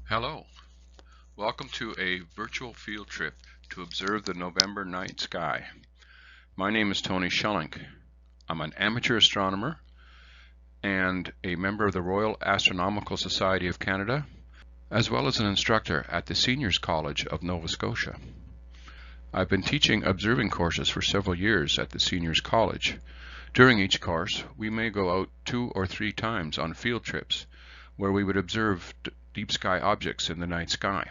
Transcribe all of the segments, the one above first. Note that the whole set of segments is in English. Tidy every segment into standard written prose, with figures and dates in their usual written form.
Hello, welcome to a virtual field trip to observe the November night sky. My name is Tony Schellinck. I'm an amateur astronomer and a member of the Royal Astronomical Society of Canada, as well as an instructor at the Seniors College of Nova Scotia. I've been teaching observing courses for several years at the Seniors College. During each course, we may go out 2 or 3 times on field trips where we would observe deep sky objects in the night sky.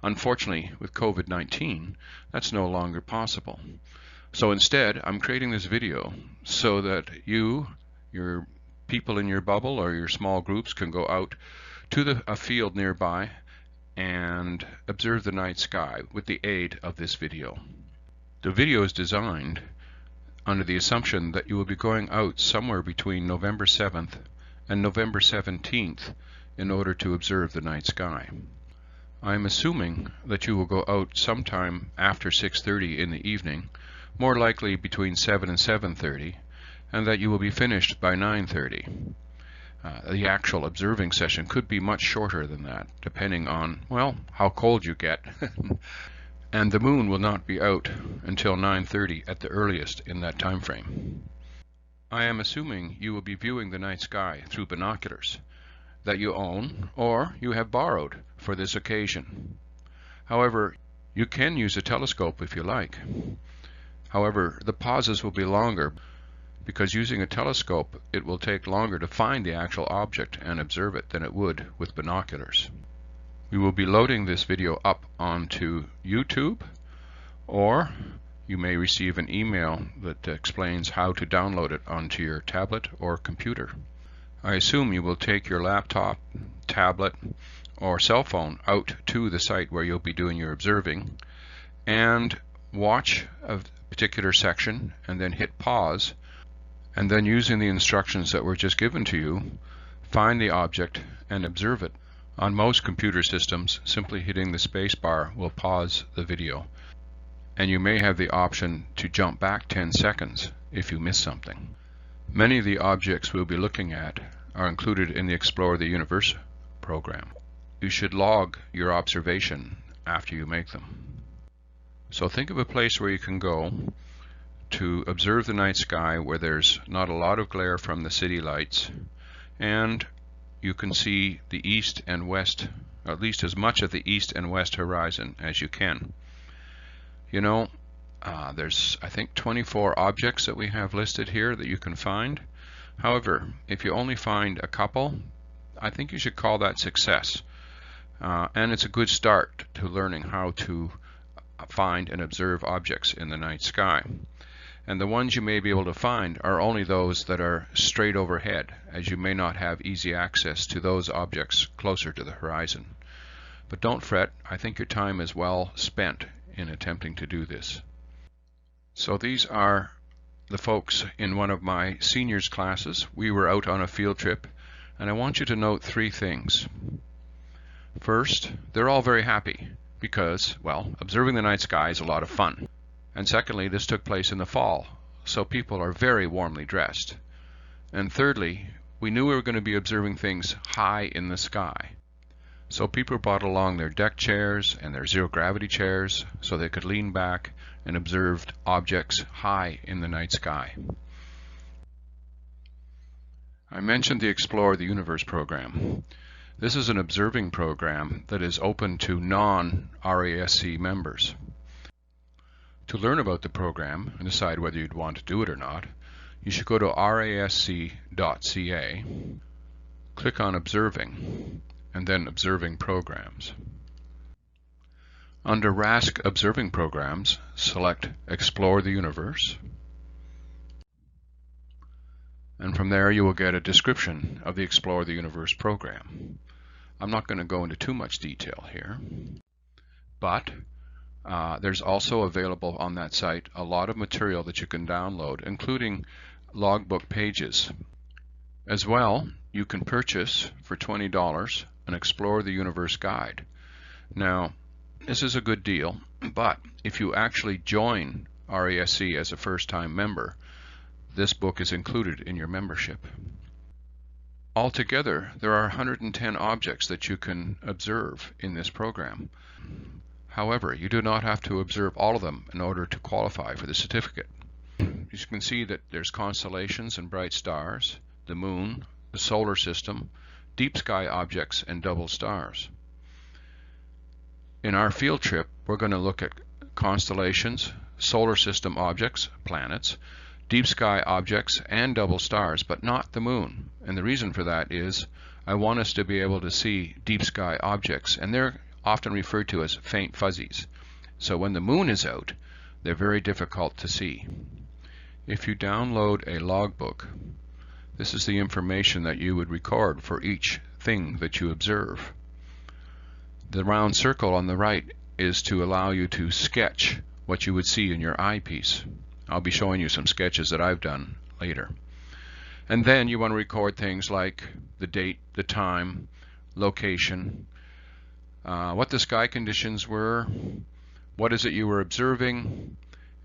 Unfortunately, with COVID-19, that's no longer possible. So instead, I'm creating this video so that you, your people in your bubble or your small groups can go out to a field nearby and observe the night sky with the aid of this video. The video is designed under the assumption that you will be going out somewhere between November 7th and November 17th in order to observe the night sky. I'm assuming that you will go out sometime after 6:30 in the evening, more likely between 7 and 7:30, and that you will be finished by 9:30. The actual observing session could be much shorter than that, depending on, well, how cold you get. And the moon will not be out until 9:30 at the earliest in that time frame. I am assuming you will be viewing the night sky through binoculars that you own or you have borrowed for this occasion. However, you can use a telescope if you like. However, the pauses will be longer because using a telescope it will take longer to find the actual object and observe it than it would with binoculars. We will be loading this video up onto YouTube, or you may receive an email that explains how to download it onto your tablet or computer. I assume you will take your laptop, tablet, or cell phone out to the site where you'll be doing your observing and watch a particular section and then hit pause, and then using the instructions that were just given to you, find the object and observe it. On most computer systems, simply hitting the space bar will pause the video, and you may have the option to jump back 10 seconds if you miss something. Many of the objects we'll be looking at are included in the Explore the Universe program. You should log your observation after you make them. So think of a place where you can go to observe the night sky where there's not a lot of glare from the city lights, and you can see the east and west, at least as much of the east and west horizon as you can. You know, there's I think 24 objects that we have listed here that you can find. However, if you only find a couple, I think you should call that success. And it's a good start to learning how to find and observe objects in the night sky. And the ones you may be able to find are only those that are straight overhead, as you may not have easy access to those objects closer to the horizon. But don't fret, I think your time is well spent in attempting to do this. So these are the folks in one of my seniors classes. We were out on a field trip, and I want you to note 3 things. First, they're all very happy because, well, observing the night sky is a lot of fun. And secondly, this took place in the fall, so people are very warmly dressed. And thirdly, we knew we were going to be observing things high in the sky. So people brought along their deck chairs and their zero-gravity chairs so they could lean back and observe objects high in the night sky. I mentioned the Explore the Universe program. This is an observing program that is open to non-RASC members. To learn about the program and decide whether you'd want to do it or not, you should go to rasc.ca, click on Observing, and then Observing Programs. Under RASC Observing Programs, select Explore the Universe, and from there you will get a description of the Explore the Universe program. I'm not going to go into too much detail here, but there's also available on that site a lot of material that you can download, including logbook pages. As well, you can purchase for $20 an Explore the Universe guide. Now, this is a good deal, but if you actually join RASC as a first-time member, this book is included in your membership. Altogether, there are 110 objects that you can observe in this program. However, you do not have to observe all of them in order to qualify for the certificate. You can see that there's constellations and bright stars, the moon, the solar system, deep sky objects, and double stars. In our field trip, we're going to look at constellations, solar system objects, planets, deep sky objects, and double stars, but not the moon. And the reason for that is I want us to be able to see deep sky objects, and they're often referred to as faint fuzzies. So when the moon is out, they're very difficult to see. If you download a logbook, this is the information that you would record for each thing that you observe. The round circle on the right is to allow you to sketch what you would see in your eyepiece. I'll be showing you some sketches that I've done later. And then you want to record things like the date, the time, location, what the sky conditions were, what is it you were observing,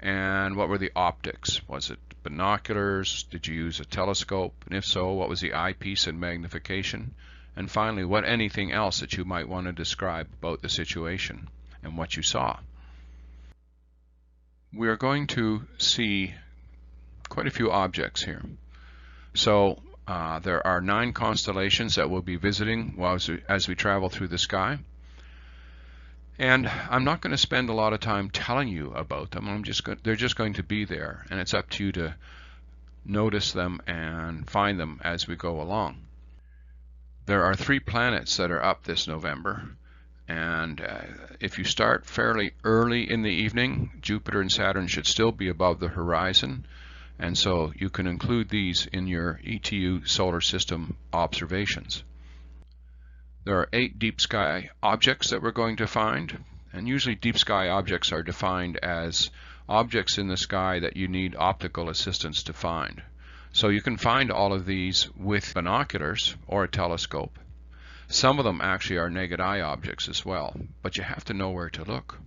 and what were the optics. Was it binoculars? Did you use a telescope? And if so, what was the eyepiece and magnification? And finally, what anything else that you might want to describe about the situation and what you saw. We are going to see quite a few objects here. So there are 9 constellations that we'll be visiting as we travel through the sky. And I'm not going to spend a lot of time telling you about them. They're just going to be there, and it's up to you to notice them and find them as we go along. There are 3 planets that are up this November, and if you start fairly early in the evening, Jupiter and Saturn should still be above the horizon, and so you can include these in your ETU solar system observations. There are 8 deep sky objects that we're going to find, and usually deep sky objects are defined as objects in the sky that you need optical assistance to find. So you can find all of these with binoculars or a telescope. Some of them actually are naked eye objects as well, but you have to know where to look.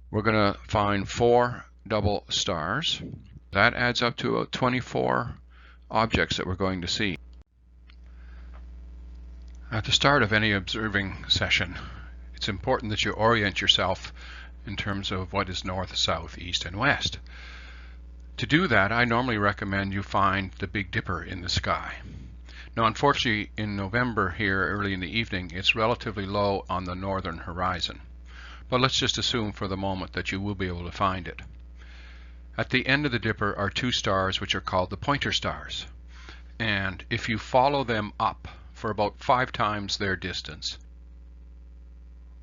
We're going to find 4 double stars. That adds up to about 24 objects that we're going to see. At the start of any observing session, it's important that you orient yourself in terms of what is north, south, east, and west. To do that, I normally recommend you find the Big Dipper in the sky. Now, unfortunately, in November here, early in the evening, it's relatively low on the northern horizon. But let's just assume for the moment that you will be able to find it. At the end of the Dipper are 2 stars which are called the pointer stars. And if you follow them up for about 5 times their distance,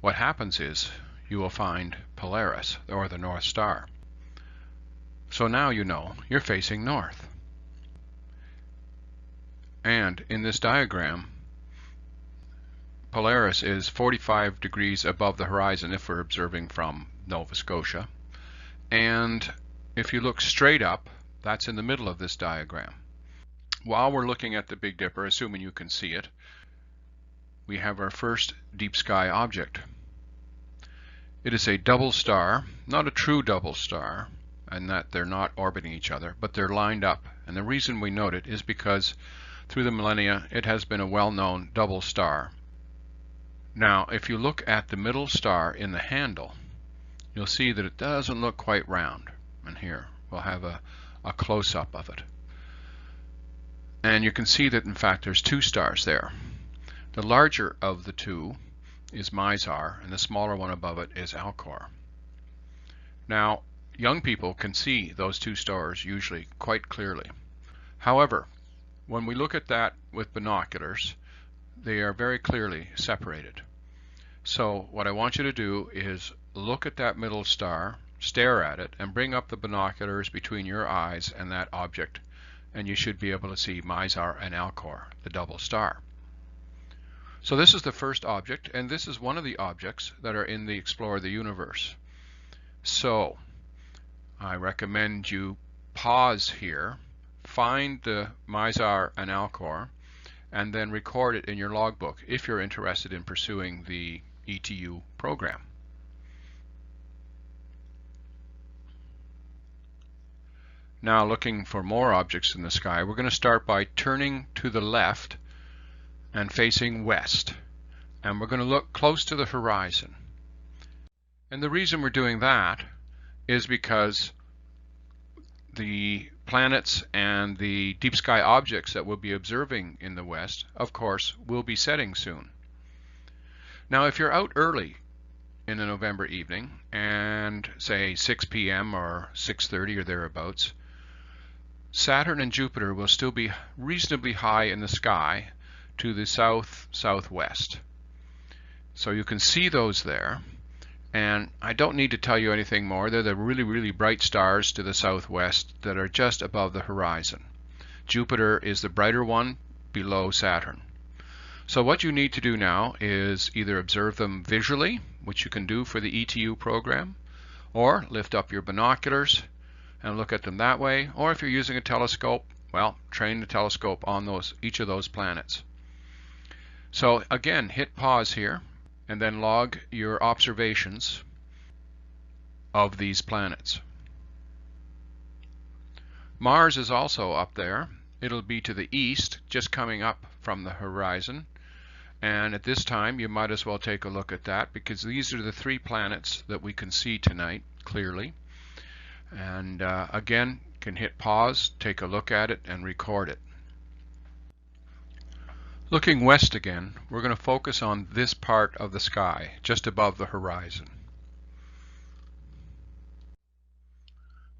what happens is you will find Polaris, or the North Star. So now you know you're facing north. And in this diagram, Polaris is 45 degrees above the horizon if we're observing from Nova Scotia. And if you look straight up, that's in the middle of this diagram. While we're looking at the Big Dipper, assuming you can see it, we have our first deep sky object. It is a double star, not a true double star, and that they're not orbiting each other, but they're lined up. And the reason we note it is because through the millennia it has been a well-known double star. Now, if you look at the middle star in the handle, you'll see that it doesn't look quite round. And here we'll have a close-up of it. And you can see that in fact there's 2 stars there. The larger of the 2 is Mizar, and the smaller one above it is Alcor. Now, young people can see those 2 stars usually quite clearly. However, when we look at that with binoculars, they are very clearly separated. So what I want you to do is look at that middle star, stare at it, and bring up the binoculars between your eyes and that object, and you should be able to see Mizar and Alcor, the double star. So this is the first object, and this is one of the objects that are in the Explore the Universe. So I recommend you pause here, find the Mizar and Alcor, and then record it in your logbook if you're interested in pursuing the ETU program. Now looking for more objects in the sky, we're going to start by turning to the left and facing west. And we're going to look close to the horizon. And the reason we're doing that is because the planets and the deep sky objects that we'll be observing in the west, of course, will be setting soon. Now if you're out early in a November evening and say 6 p.m. or 6:30 or thereabouts, Saturn and Jupiter will still be reasonably high in the sky to the southwest. So you can see those there, and I don't need to tell you anything more. They're the really bright stars to the southwest that are just above the horizon. Jupiter is the brighter one below Saturn. So what you need to do now is either observe them visually, which you can do for the ETU program, or lift up your binoculars and look at them that way, or if you're using a telescope, well, train the telescope on each of those planets. So again, hit pause here and then log your observations of these planets. Mars is also up there. It'll be to the east, just coming up from the horizon. And at this time, you might as well take a look at that, because these are the 3 planets that we can see tonight clearly. And again, can hit pause, take a look at it, and record it. Looking west again, we're going to focus on this part of the sky, just above the horizon.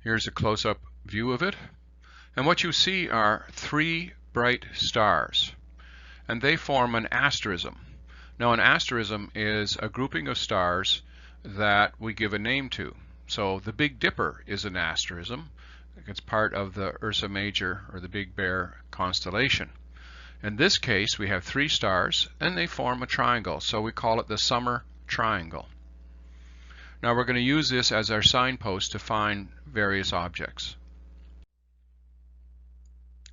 Here's a close-up view of it. And what you see are 3 bright stars, and they form an asterism. Now an asterism is a grouping of stars that we give a name to. So the Big Dipper is an asterism. It's part of the Ursa Major, or the Big Bear constellation. In this case, we have 3 stars, and they form a triangle, so we call it the Summer Triangle. Now we're going to use this as our signpost to find various objects.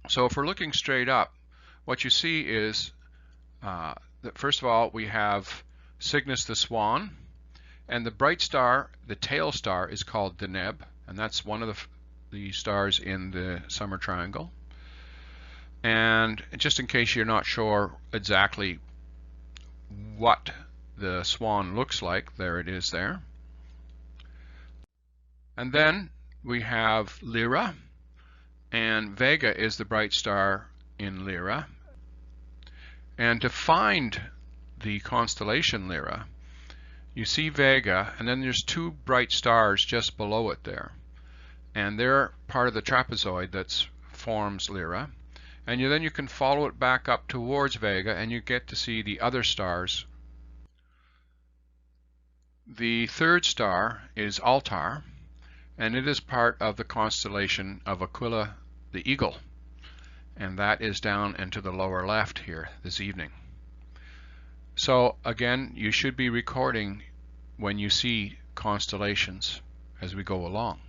So if we're looking straight up, what you see is that first of all, we have Cygnus the Swan, and the bright star, the tail star, is called Deneb, and that's one of the stars in the Summer Triangle. And just in case you're not sure exactly what the swan looks like, there it is there. And then we have Lyra, and Vega is the bright star in Lyra. And to find the constellation Lyra, you see Vega, and then there's 2 bright stars just below it there. And they're part of the trapezoid that forms Lyra. And then you can follow it back up towards Vega, and you get to see the other stars. The 3rd star is Altar, and it is part of the constellation of Aquila the Eagle. And that is down into the lower left here this evening. So again, you should be recording when you see constellations as we go along.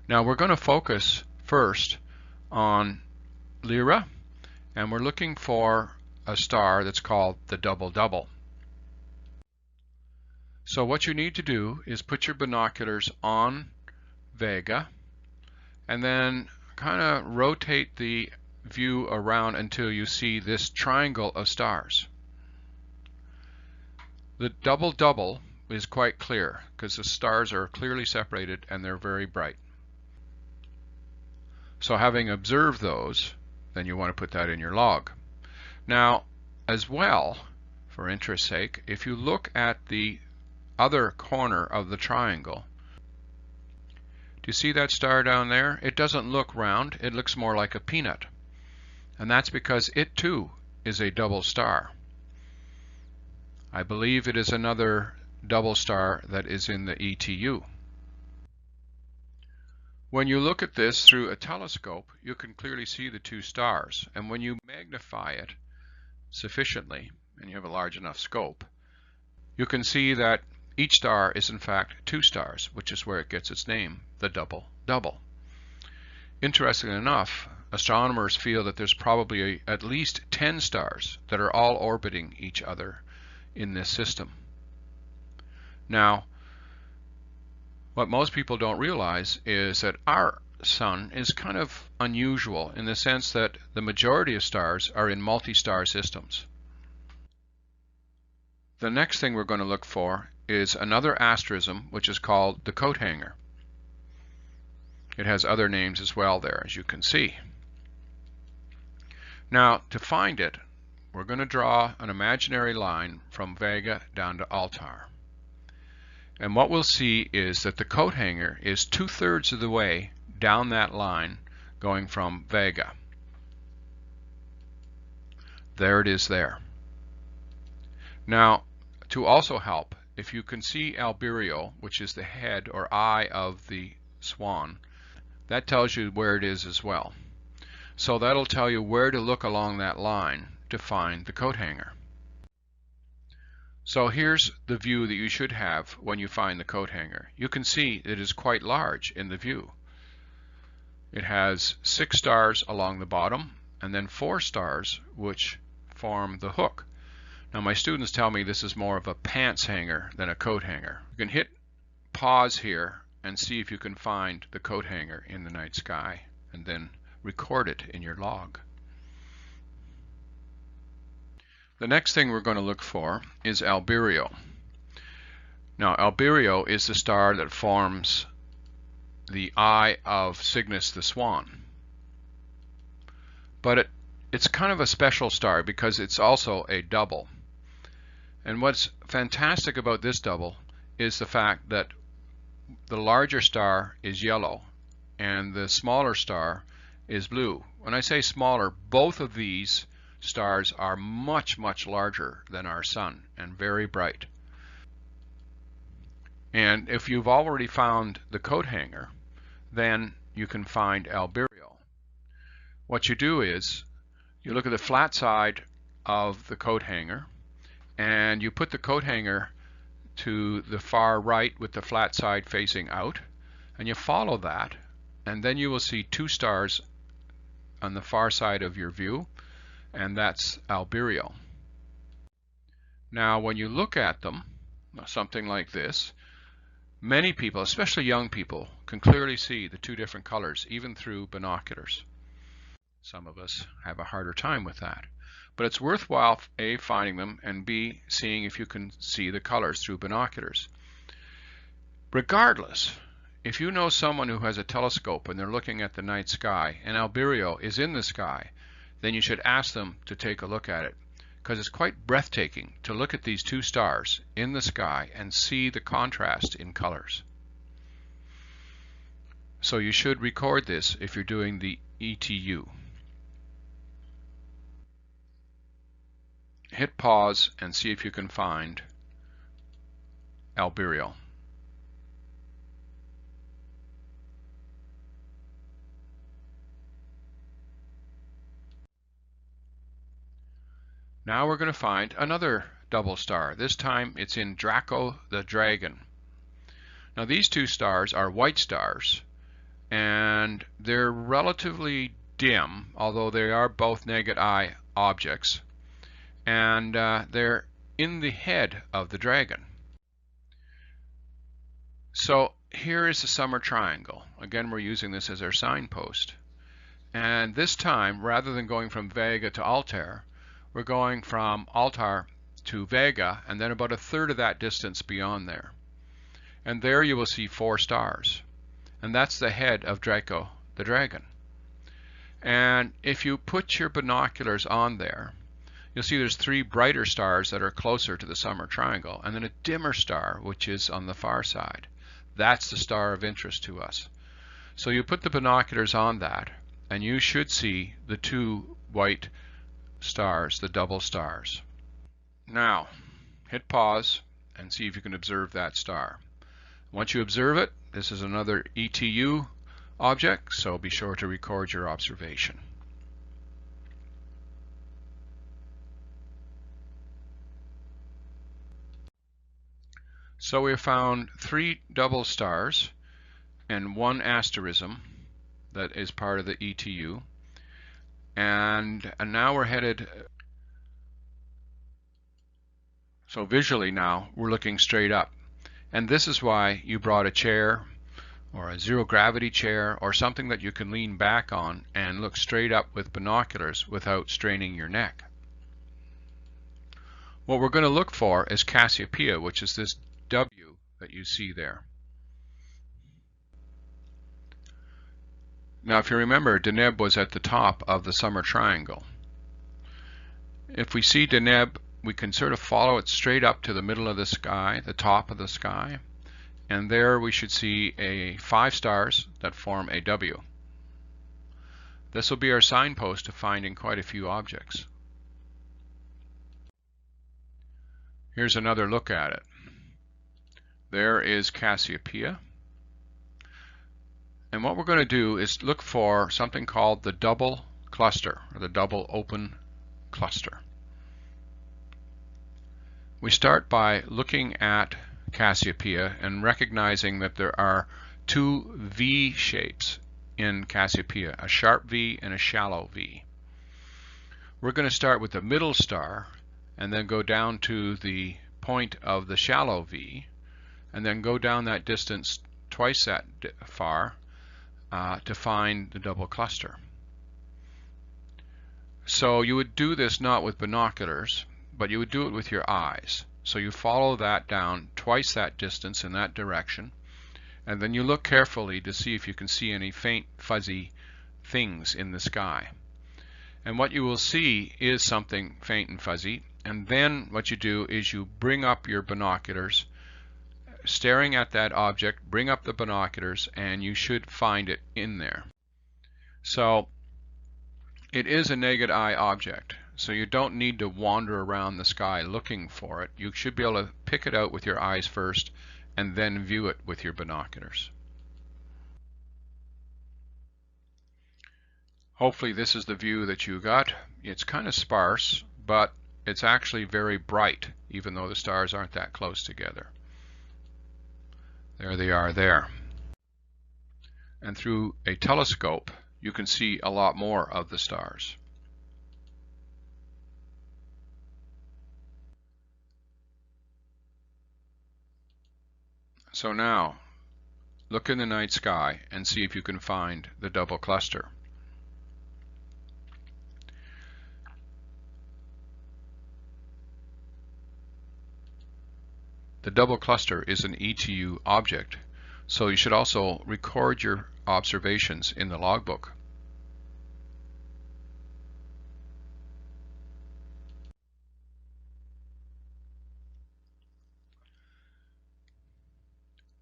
Now we're going to focus first on Lyra, and we're looking for a star that's called the Double Double. So what you need to do is put your binoculars on Vega, and then kind of rotate the view around until you see this triangle of stars. The Double Double is quite clear because the stars are clearly separated and they're very bright. So having observed those, then you want to put that in your log. Now, as well, for interest's sake, if you look at the other corner of the triangle, do you see that star down there? It doesn't look round, it looks more like a peanut. And that's because it too is a double star. I believe it is another double star that is in the ETU. When you look at this through a telescope, you can clearly see the 2 stars. And when you magnify it sufficiently, and you have a large enough scope, you can see that each star is in fact 2 stars, which is where it gets its name, the Double Double. Interestingly enough, astronomers feel that there's probably at least 10 stars that are all orbiting each other in this system. Now, What most people don't realize is that our sun is kind of unusual in the sense that the majority of stars are in multi-star systems. The next thing we're going to look for is another asterism, which is called the coat hanger. It has other names as well there, as you can see. Now, to find it, we're going to draw an imaginary line from Vega down to Altar. And what we'll see is that the coat hanger is 2/3 of the way down that line going from Vega. There it is there. Now, to also help, if you can see Albireo, which is the head or eye of the Swan, that tells you where it is as well. So that'll tell you where to look along that line to find the coat hanger. So here's the view that you should have when you find the coat hanger. You can see it is quite large in the view. It has 6 stars along the bottom and then 4 stars which form the hook. Now my students tell me this is more of a pants hanger than a coat hanger. You can hit pause here and see if you can find the coat hanger in the night sky and then record it in your log. The next thing we're going to look for is Albireo. Now Albireo is the star that forms the eye of Cygnus the Swan. But it's kind of a special star because it's also a double. And what's fantastic about this double is the fact that the larger star is yellow and the smaller star is blue. When I say smaller, both of these stars are much, much larger than our sun and very bright. And if you've already found the coat hanger, then you can find Albireo. What you do is you look at the flat side of the coat hanger and you put the coat hanger to the far right with the flat side facing out, and you follow that, and then you will see 2 stars on the far side of your view, and that's Albireo. Now when you look at them, something like this, many people, especially young people, can clearly see the 2 different colors even through binoculars. Some of us have a harder time with that. But it's worthwhile, A, finding them, and B, seeing if you can see the colors through binoculars. Regardless, if you know someone who has a telescope and they're looking at the night sky and Albireo is in the sky, then you should ask them to take a look at it, because it's quite breathtaking to look at these 2 stars in the sky and see the contrast in colors. So you should record this if you're doing the ETU. Hit pause and see if you can find Albireo. Now we're going to find another double star. This time it's in Draco the Dragon. Now these 2 stars are white stars and they're relatively dim, although they are both naked eye objects, and they're in the head of the dragon. So here is the summer triangle. Again, we're using this as our signpost, and this time rather than going from Vega to Altair, we're going from Altar to Vega and then about 1/3 of that distance beyond there. And there you will see 4 stars. And that's the head of Draco the Dragon. And if you put your binoculars on there, you'll see there's 3 brighter stars that are closer to the summer triangle, and then a dimmer star which is on the far side. That's the star of interest to us. So you put the binoculars on that, and you should see the 2 white stars, the double stars. Now, hit pause and see if you can observe that star. Once you observe it, this is another ETU object, so be sure to record your observation. So we have found 3 double stars and 1 asterism that is part of the ETU. And now we're headed, so visually now we're looking straight up. And this is why you brought a chair or a zero gravity chair or something that you can lean back on and look straight up with binoculars without straining your neck. What we're going to look for is Cassiopeia, which is this W that you see there. Now, if you remember, Deneb was at the top of the summer triangle. If we see Deneb, we can sort of follow it straight up to the middle of the sky, the top of the sky, and there we should see 5 stars that form a W. This will be our signpost to finding quite a few objects. Here's another look at it. There is Cassiopeia. And what we're going to do is look for something called the double cluster, or the double open cluster. We start by looking at Cassiopeia and recognizing that there are 2 V shapes in Cassiopeia, a sharp V and a shallow V. We're going to start with the middle star and then go down to the point of the shallow V and then go down that distance twice that far to find the double cluster. So you would do this not with binoculars, but you would do it with your eyes. So you follow that down twice that distance in that direction, and then you look carefully to see if you can see any faint fuzzy things in the sky. And what you will see is something faint and fuzzy, and then what you do is you bring up your binoculars, staring at that object, bring up the binoculars, and you should find it in there. So it is a naked eye object, so you don't need to wander around the sky looking for it. You should be able to pick it out with your eyes first and then view it with your binoculars. Hopefully this is the view that you got. It's kind of sparse, but it's actually very bright, even though the stars aren't that close together. There they are there. And through a telescope, you can see a lot more of the stars. So now, look in the night sky and see if you can find the double cluster. The double cluster is an ETU object, so you should also record your observations in the logbook.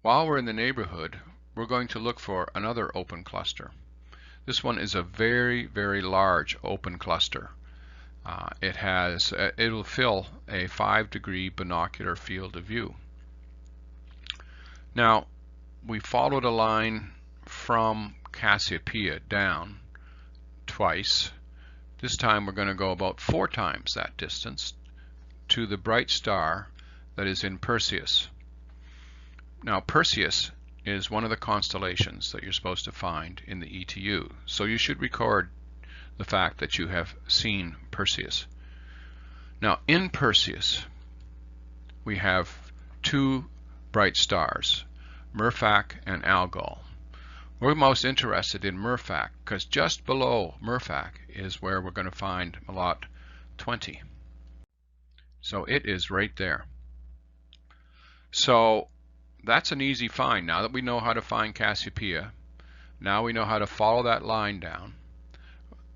While we're in the neighborhood, we're going to look for another open cluster. This one is a very, very large open cluster. It'll fill a 5-degree binocular field of view. Now, we followed a line from Cassiopeia down twice. This time we're going to go about 4 times that distance to the bright star that is in Perseus. Now, Perseus is one of the constellations that you're supposed to find in the ETU, so you should record the fact that you have seen Perseus. Now, in Perseus, we have 2 bright stars, Merfac and Algol. We're most interested in Merfac because just below Merfac is where we're going to find Lot 20. So it is right there. So that's an easy find. Now that we know how to find Cassiopeia, now we know how to follow that line down.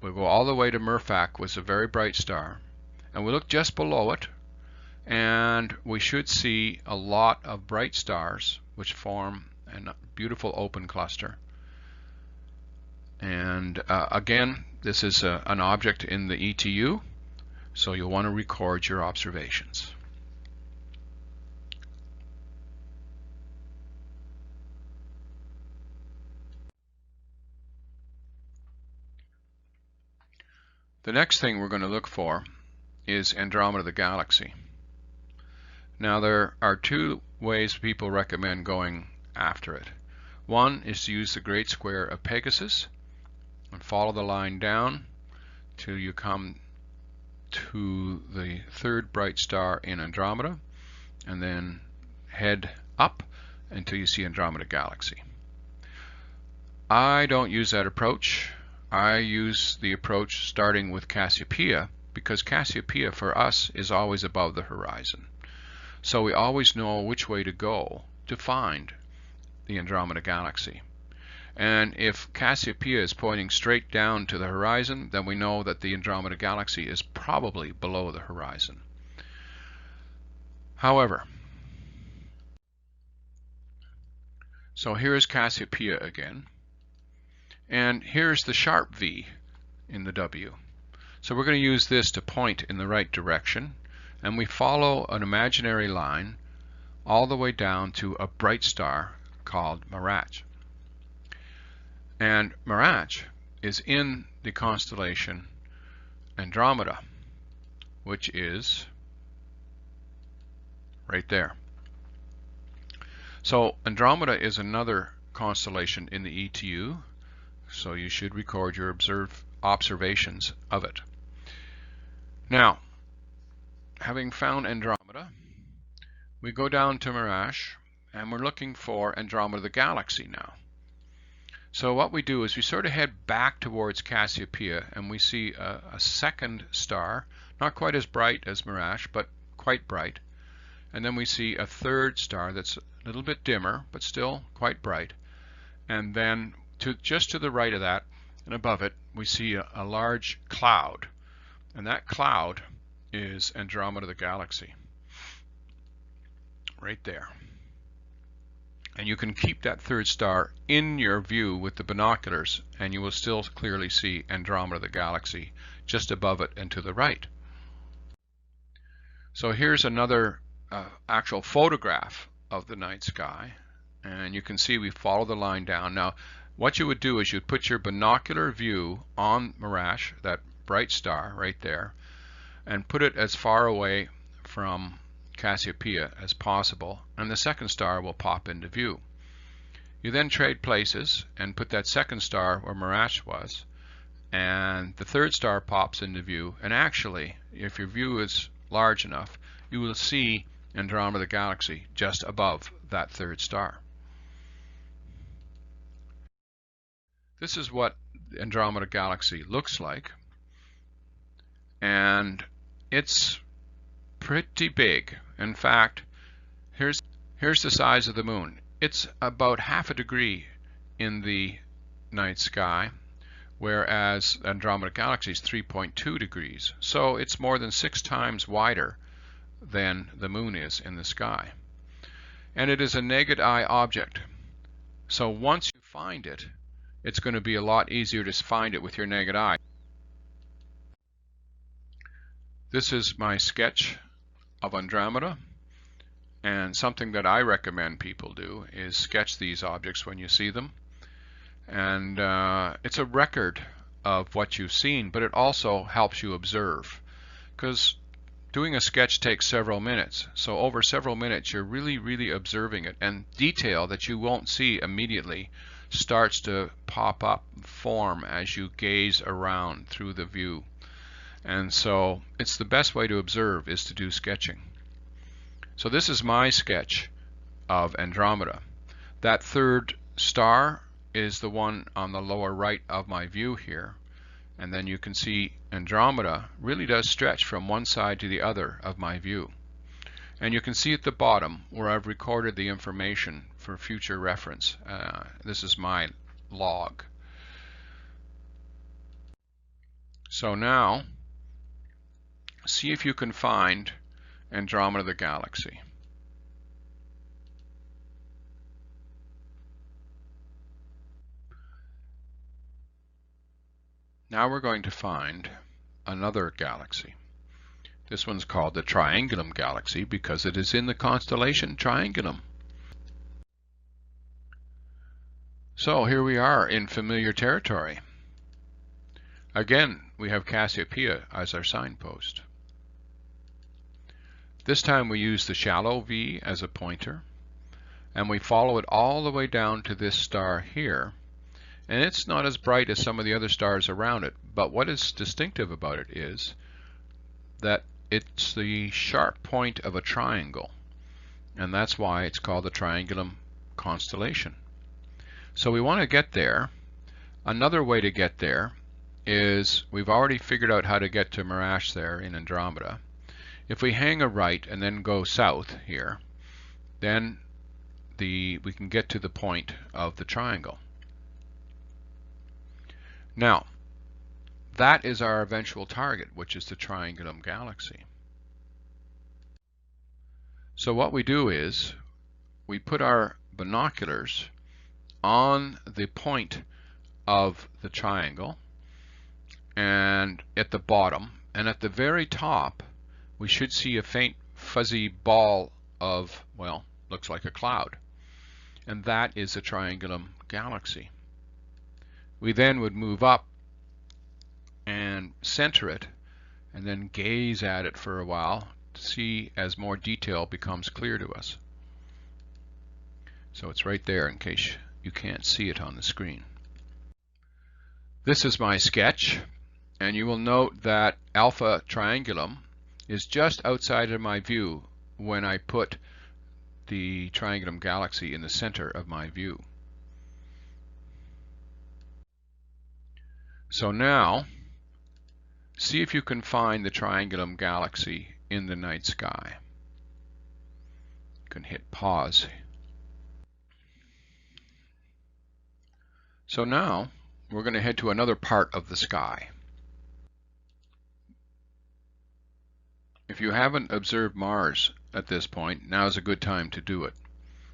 We go all the way to Merfac, was a very bright star, and we look just below it, and we should see a lot of bright stars which form a beautiful open cluster. And again, this is an object in the ETU, so you'll want to record your observations. The next thing we're going to look for is Andromeda the galaxy. Now, there are 2 ways people recommend going after it. One is to use the Great Square of Pegasus and follow the line down till you come to the 3rd bright star in Andromeda, and then head up until you see Andromeda Galaxy. I don't use that approach. I use the approach starting with Cassiopeia, because Cassiopeia for us is always above the horizon. So we always know which way to go to find the Andromeda Galaxy. And if Cassiopeia is pointing straight down to the horizon, then we know that the Andromeda Galaxy is probably below the horizon. However, so here's Cassiopeia again, and here's the sharp V in the W. So we're going to use this to point in the right direction, and we follow an imaginary line all the way down to a bright star called Mirage. And Mirage is in the constellation Andromeda, which is right there. So Andromeda is another constellation in the ETU, so you should record your observations of it. Now, having found Andromeda, we go down to Mirage, and we're looking for Andromeda the Galaxy now. So what we do is we sort of head back towards Cassiopeia, and we see a second star, not quite as bright as Mirage, but quite bright. And then we see a third star that's a little bit dimmer, but still quite bright. And then just to the right of that and above it, we see a large cloud. And that cloud is Andromeda the Galaxy, right there. And you can keep that third star in your view with the binoculars, and you will still clearly see Andromeda the Galaxy just above it and to the right. So here's another actual photograph of the night sky, and you can see we follow the line down. Now, what you would do is you'd put your binocular view on Mirage, that bright star right there, and put it as far away from Cassiopeia as possible, and the second star will pop into view. You then trade places and put that second star where Mirage was, and the third star pops into view, and actually, if your view is large enough, you will see Andromeda Galaxy just above that third star. This is what Andromeda Galaxy looks like, and it's pretty big. In fact, here's the size of the moon. It's about half a degree in the night sky, whereas Andromeda Galaxy is 3.2 degrees. So it's more than 6 times wider than the moon is in the sky. And it is a naked eye object. So once you find it, it's going to be a lot easier to find it with your naked eye. This is my sketch of Andromeda, and something that I recommend people do is sketch these objects when you see them. And it's a record of what you've seen, but it also helps you observe, because doing a sketch takes several minutes. So over several minutes you're really observing it, and detail that you won't see immediately starts to pop up, form as you gaze around through the view. And so it's the best way to observe is to do sketching. So this is my sketch of Andromeda. That third star is the one on the lower right of my view here, and then you can see Andromeda really does stretch from one side to the other of my view. And you can see at the bottom where I've recorded the information for future reference. This is my log. So now, see if you can find Andromeda the Galaxy. Now we're going to find another galaxy. This one's called the Triangulum Galaxy because it is in the constellation Triangulum. So here we are in familiar territory. Again, we have Cassiopeia as our signpost. This time we use the shallow V as a pointer, and we follow it all the way down to this star here. And it's not as bright as some of the other stars around it, but what is distinctive about it is that it's the sharp point of a triangle. and that's why it's called the Triangulum constellation. So we want to get there. Another way to get there is we've already figured out how to get to Mirage there in Andromeda. If we hang a right and then go south here, then we can get to the point of the triangle. Now, that is our eventual target, which is the Triangulum galaxy. So what we do is we put our binoculars on the point of the triangle and at the bottom, and at the very top we should see a faint fuzzy ball of, well, looks like a cloud, and that is the Triangulum galaxy. We then would move up and center it and then gaze at it for a while to see as more detail becomes clear to us. So it's right there in case you can't see it on the screen. This is my sketch, and you will note that Alpha Triangulum is just outside of my view when I put the Triangulum galaxy in the center of my view. So now, see if you can find the Triangulum galaxy in the night sky. You can hit pause. So now we're going to head to another part of the sky. If you haven't observed Mars at this point, now is a good time to do it,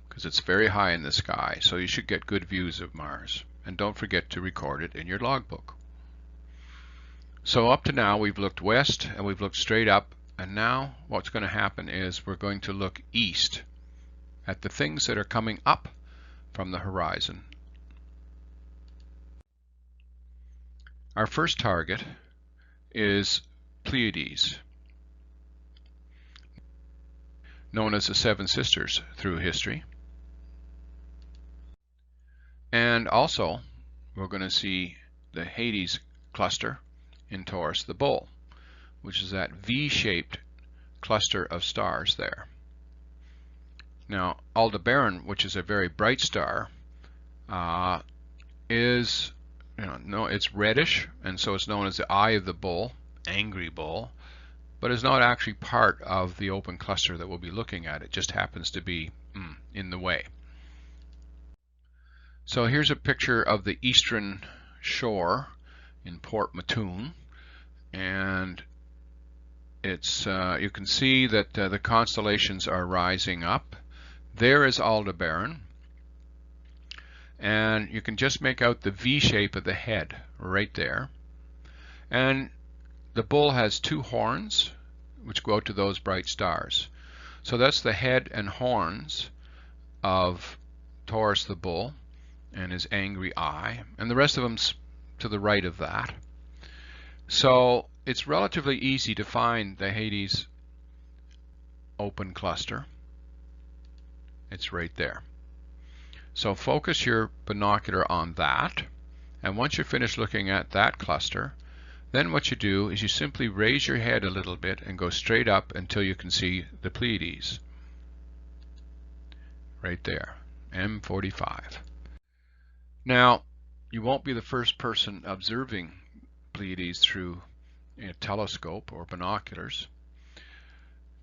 because it's very high in the sky, so you should get good views of Mars. And don't forget to record it in your logbook. So up to now we've looked west and we've looked straight up, and now what's going to happen is we're going to look east at the things that are coming up from the horizon. Our first target is Pleiades, known as the Seven Sisters through history. And also we're going to see the Hyades cluster in Taurus the Bull, which is that V-shaped cluster of stars there. Now Aldebaran, which is a very bright star, is, it's reddish, and so it's known as the Eye of the Bull, angry bull, but is not actually part of the open cluster that we'll be looking at. It just happens to be in the way. So here's a picture of the eastern shore in Port Mattoon, and it's you can see that the constellations are rising up. There is Aldebaran, and you can just make out the V shape of the head right there. And the bull has two horns which go out to those bright stars. So that's the head and horns of Taurus the bull and his angry eye, and the rest of them's to the right of that. So it's relatively easy to find the Hyades open cluster. It's right there. So focus your binocular on that, and once you're finished looking at that cluster, then what you do is you simply raise your head a little bit and go straight up until you can see the Pleiades. Right there, M45. Now, you won't be the first person observing Pleiades through a telescope or binoculars.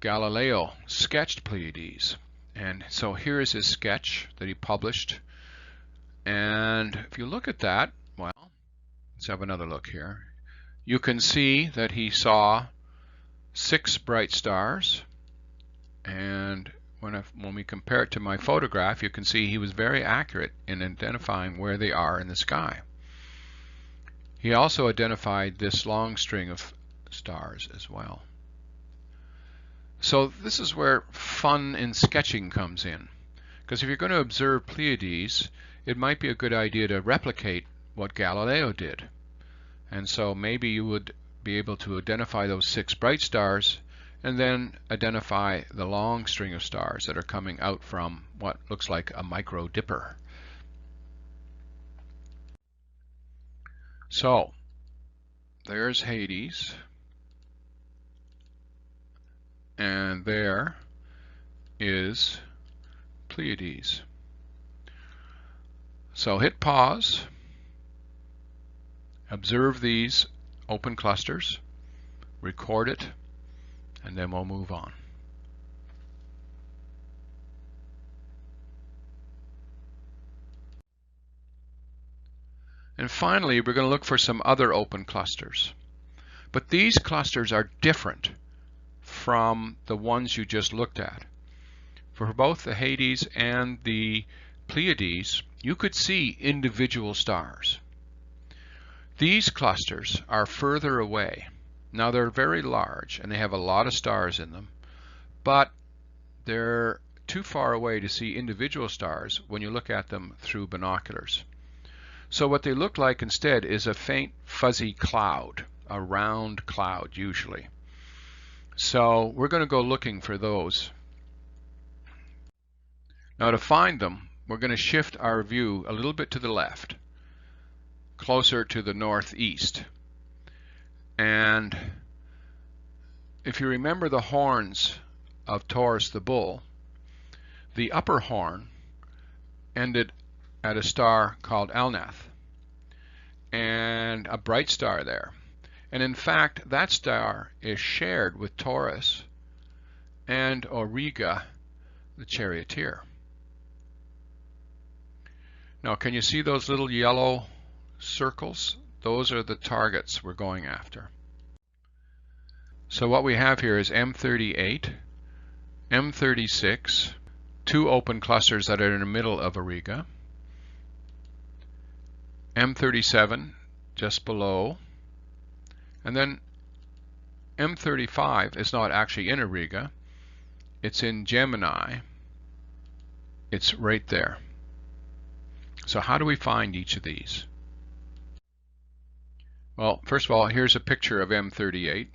Galileo sketched Pleiades, and so here is his sketch that he published. And if you look at that, well, let's have another look here. You can see that he saw 6 bright stars, and when we compare it to my photograph, you can see he was very accurate in identifying where they are in the sky. He also identified this long string of stars as well. So this is where fun in sketching comes in, because if you're going to observe Pleiades, it might be a good idea to replicate what Galileo did. And so maybe you would be able to identify those 6 bright stars and then identify the long string of stars that are coming out from what looks like a micro dipper. So there's Hyades, and there is Pleiades. So hit pause, observe these open clusters, record it, and then we'll move on. And finally, we're going to look for some other open clusters. But these clusters are different from the ones you just looked at. For both the Hyades and the Pleiades, you could see individual stars. These clusters are further away. Now they're very large and they have a lot of stars in them, but they're too far away to see individual stars when you look at them through binoculars. So what they look like instead is a faint fuzzy cloud, a round cloud usually. So we're going to go looking for those. Now to find them, we're going to shift our view a little bit to the left, closer to the northeast. And if you remember the horns of Taurus the bull, the upper horn ended at a star called Alnath, and a bright star there. And in fact, that star is shared with Taurus and Auriga, the charioteer. Now, can you see those little yellow circles? Those are the targets we're going after. So what we have here is M38, M36, two open clusters that are in the middle of Auriga, M37 just below, and then M35 is not actually in Auriga, it's in Gemini. It's right there. So how do we find each of these? Well, first of all, here's a picture of M38.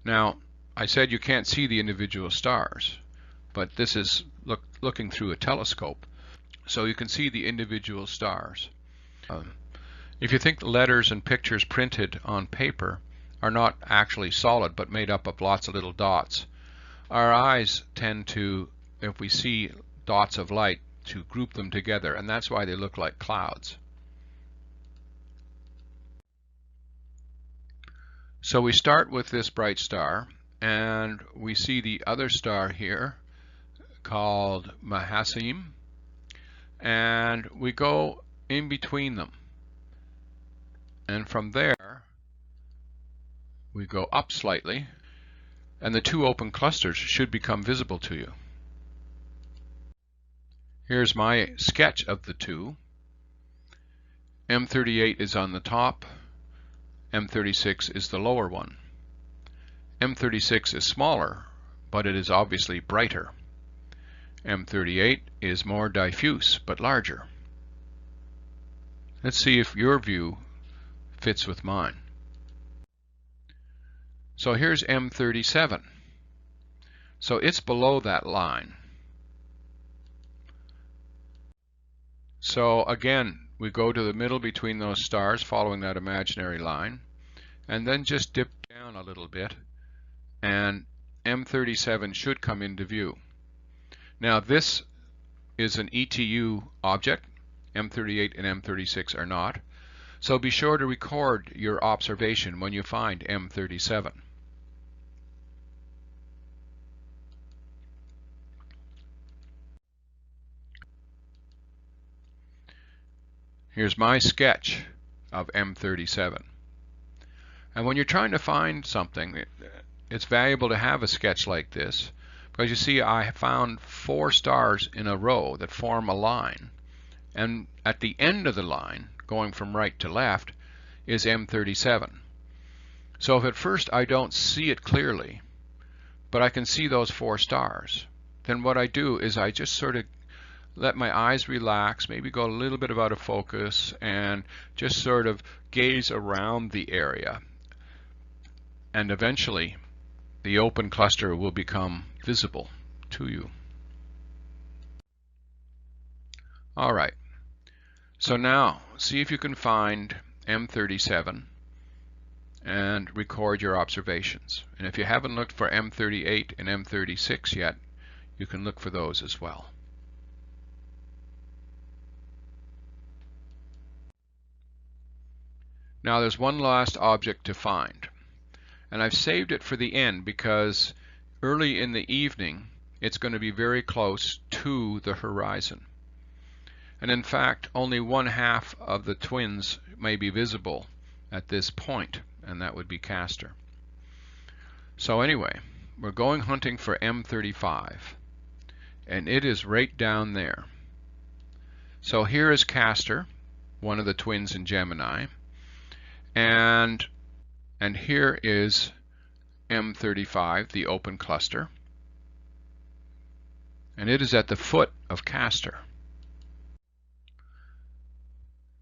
Now, I said you can't see the individual stars, but this is looking through a telescope, so you can see the individual stars. If you think letters and pictures printed on paper are not actually solid but made up of lots of little dots, our eyes tend to, if we see dots of light, to group them together, and that's why they look like clouds. So we start with this bright star, and we see the other star here called Mahassim, and we go in between them. And from there, we go up slightly, and the two open clusters should become visible to you. Here's my sketch of the two. M38 is on the top, M36 is the lower one. M36 is smaller, but it is obviously brighter. M38 is more diffuse, but larger. Let's see if your view fits with mine. So here's M37. So it's below that line. So again, we go to the middle between those stars following that imaginary line, and then just dip down a little bit, and M37 should come into view. Now this is an ETU object. M38 and M36 are not. So be sure to record your observation when you find M37. Here's my sketch of M37. And when you're trying to find something, it's valuable to have a sketch like this, because you see I found 4 stars in a row that form a line, and at the end of the line, going from right to left, is M37. So if at first I don't see it clearly, but I can see those 4 stars, then what I do is I just sort of let my eyes relax, maybe go a little bit out of focus, and just sort of gaze around the area. And eventually, the open cluster will become visible to you. All right. So now, see if you can find M37 and record your observations. And if you haven't looked for M38 and M36 yet, you can look for those as well. Now there's one last object to find, and I've saved it for the end because early in the evening it's going to be very close to the horizon. And in fact, only 1/2 of the twins may be visible at this point, and that would be Castor. So anyway, we're going hunting for M35, and it is right down there. So here is Castor, one of the twins in Gemini, and here is M35, the open cluster, and it is at the foot of Castor.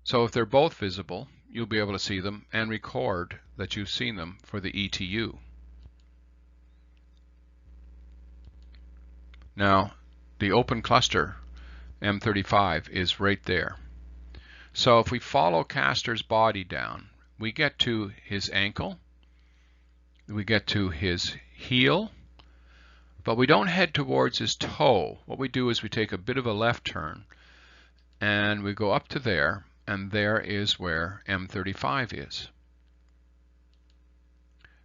So if they're both visible, you'll be able to see them and record that you've seen them for the ETU. Now, the open cluster, M35, is right there. So if we follow Castor's body down, we get to his ankle, we get to his heel, but we don't head towards his toe. What we do is we take a bit of a left turn, and we go up to there, and there is where M35 is.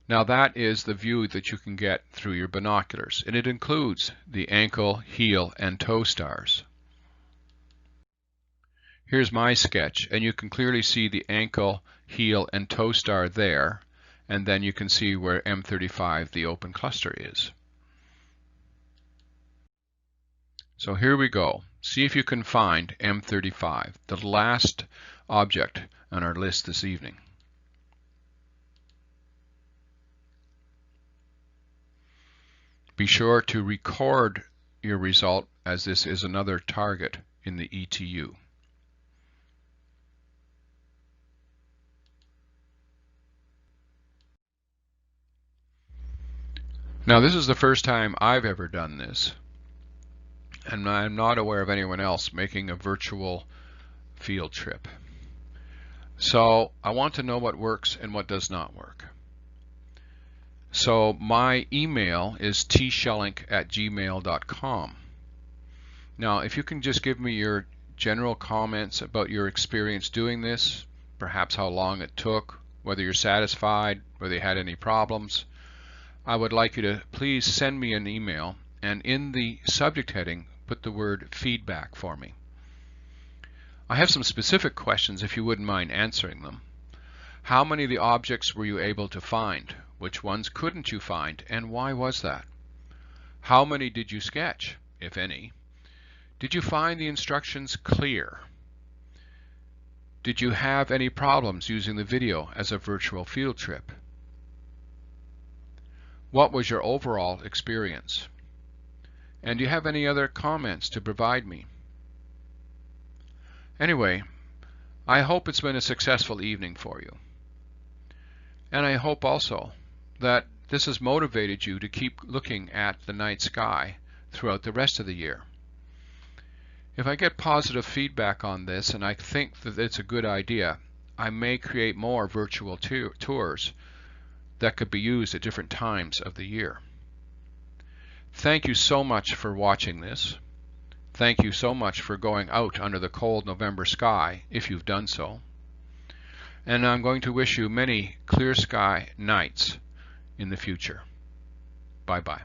Now that is the view that you can get through your binoculars, and it includes the ankle, heel, and toe stars. Here's my sketch, and you can clearly see the ankle, heel, and toe star there, and then you can see where M35, the open cluster, is. So here we go. See if you can find M35, the last object on our list this evening. Be sure to record your result, as this is another target in the ETU. Now this is the first time I've ever done this, and I'm not aware of anyone else making a virtual field trip. So I want to know what works and what does not work. So my email is tschellinck@gmail.com. Now if you can just give me your general comments about your experience doing this, perhaps how long it took, whether you're satisfied, whether you had any problems, I would like you to please send me an email, and in the subject heading put the word feedback for me. I have some specific questions if you wouldn't mind answering them. How many of the objects were you able to find? Which ones couldn't you find, and why was that? How many did you sketch, if any? Did you find the instructions clear? Did you have any problems using the video as a virtual field trip? What was your overall experience? And do you have any other comments to provide me? Anyway, I hope it's been a successful evening for you. And I hope also that this has motivated you to keep looking at the night sky throughout the rest of the year. If I get positive feedback on this and I think that it's a good idea, I may create more virtual tours that could be used at different times of the year. Thank you so much for watching this. Thank you so much for going out under the cold November sky, if you've done so. And I'm going to wish you many clear sky nights in the future. Bye-bye.